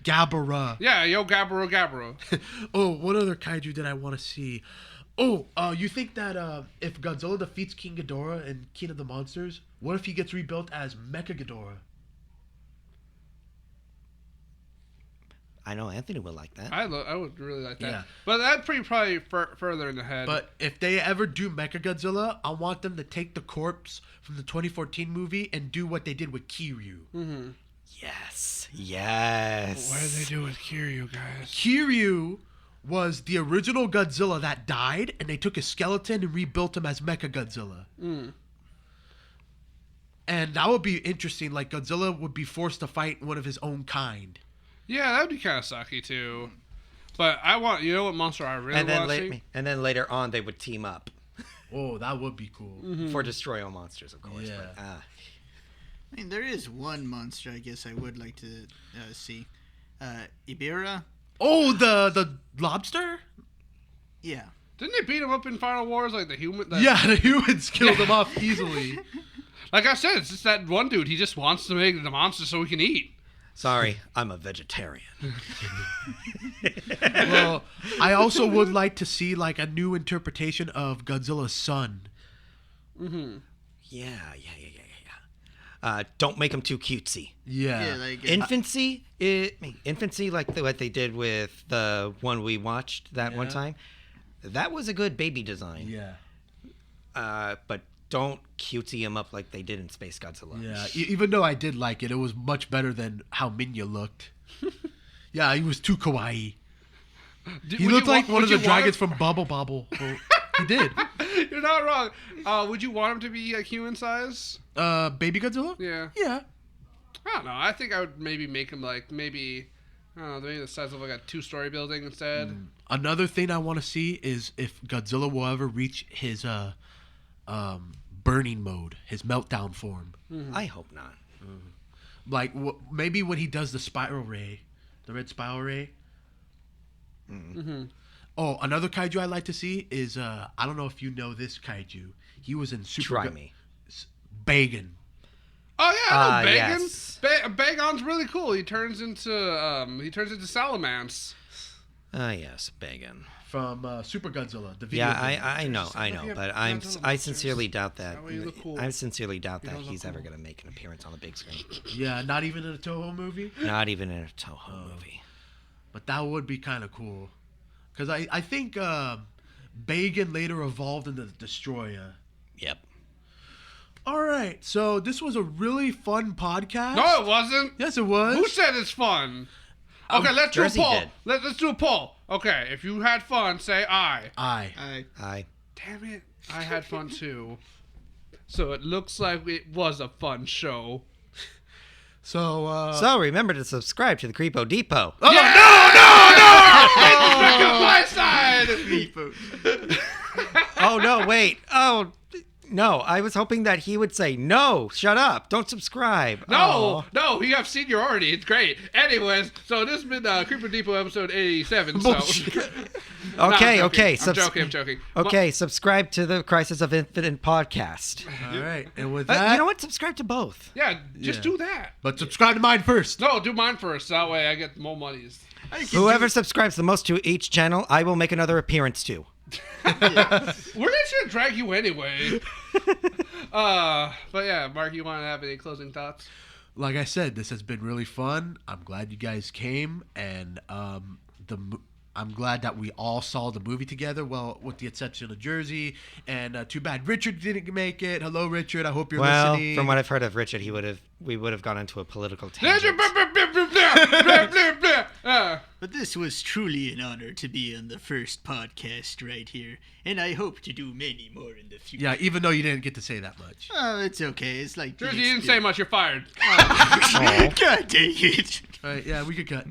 Gabara. yeah, Yo Gabbaro Gabbaro. Oh, what other kaiju did I want to see? Oh, you think that if Godzilla defeats King Ghidorah in King of the Monsters, what if he gets rebuilt as Mecha Ghidorah? I know Anthony would like that. I would really like that. Yeah. But that'd probably further in the head. But if they ever do Mecha Godzilla, I want them to take the corpse from the 2014 movie and do what they did with Kiryu. Mm-hmm. Yes. What did they do with Kiryu, guys? Kiryu was the original Godzilla that died, and they took his skeleton and rebuilt him as Mecha Godzilla. Mm. And that would be interesting. Like, Godzilla would be forced to fight one of his own kind. Yeah, that would be kind of sucky too. But you know what monster I really And then want to see? later on they would team up. Oh, that would be cool. For Destroy All Monsters, of course. Yeah. But, I mean, there is one monster I guess I would like to see. Ibira? Oh, the lobster? Yeah. Didn't they beat him up in Final Wars like the human? Yeah, the humans killed him off easily. Like I said, it's just that one dude. He just wants to make the monster so he can eat. sorry, I'm a vegetarian. Well, I also would like to see like a new interpretation of Godzilla's son. Yeah. Don't make him too cutesy. Yeah. Yeah, like Infancy, like what they did with the one we watched that one Yeah. time. That was a good baby design. Yeah. But don't cutesy him up like they did in Space Godzilla. Yeah. Even though I did like it, it was much better than how Minya looked. Yeah, he was too kawaii. He Would looked you like want- one of would the you want dragons him- from Bubble Bobble. Well, he did. You're not wrong. Would you want him to be like human size? Baby Godzilla? Yeah. Yeah. I don't know. I think I would maybe make him like maybe the size of like a 2-story building instead. Another thing I want to see is if Godzilla will ever reach his burning mode, his meltdown form. I hope not. Like maybe when he does the spiral ray, the red spiral ray. Oh, another kaiju I'd like to see is I don't know if you know this kaiju. He was in Super. Try me. Bagan. Oh yeah, I know Bagan. Yes. Bagon's really cool. He turns into Salamence. Yes, Bagan. From Super Godzilla, the video. Yeah, game. I know, Look but at I Godzilla sincerely doubt that. That way you look cool. I sincerely doubt that don't look he's ever cool. going to make an appearance on the big screen. Yeah, not even in a Toho movie. Not even in a Toho movie. But that would be kind of cool. Because I think Bagan later evolved into the Destroyer. Yep. All right, so this was a really fun podcast. No, it wasn't. Yes, it was. Who said it's fun? Okay, let's do a Jersey poll. did. Let's do a poll. Okay, if you had fun, say aye. I. Damn it, I had fun too. So it looks like it was a fun show. So, So remember to subscribe to the Creepo Depot. Oh, Back on my side. Oh no, wait. Oh no, I was hoping that he would say no. Shut up! Don't subscribe. No, you have seniority. It's great. Anyways, so this has been Creeper Depot episode 87. So. Bullshit. No, Okay, I'm okay. joking. I'm joking. Okay, subscribe to the Crisis of Infinite podcast. all right, and with that, You know what? Subscribe to both. Yeah, just Yeah. do that. but subscribe to mine first. No, do mine first. That way I get more monies. Whoever subscribes the most to each channel, I will make another appearance to. We're just gonna drag you anyway. But yeah, Mark, you want to have any closing thoughts? Like I said, this has been really fun. I'm glad you guys came, and I'm glad that we all saw the movie together. Well, with the exception of Jersey, and too bad Richard didn't make it. Hello, Richard. I hope you're Well, listening. from what I've heard of Richard, we would have gone into a political tangent. But this was truly an honor to be on the first podcast right here, and I hope to do many more in the future. Yeah, even though you didn't get to say that much. Oh, it's okay. It's like Jersey, you didn't say much. You're fired. Aw. God dang it! All right, yeah, we could cut.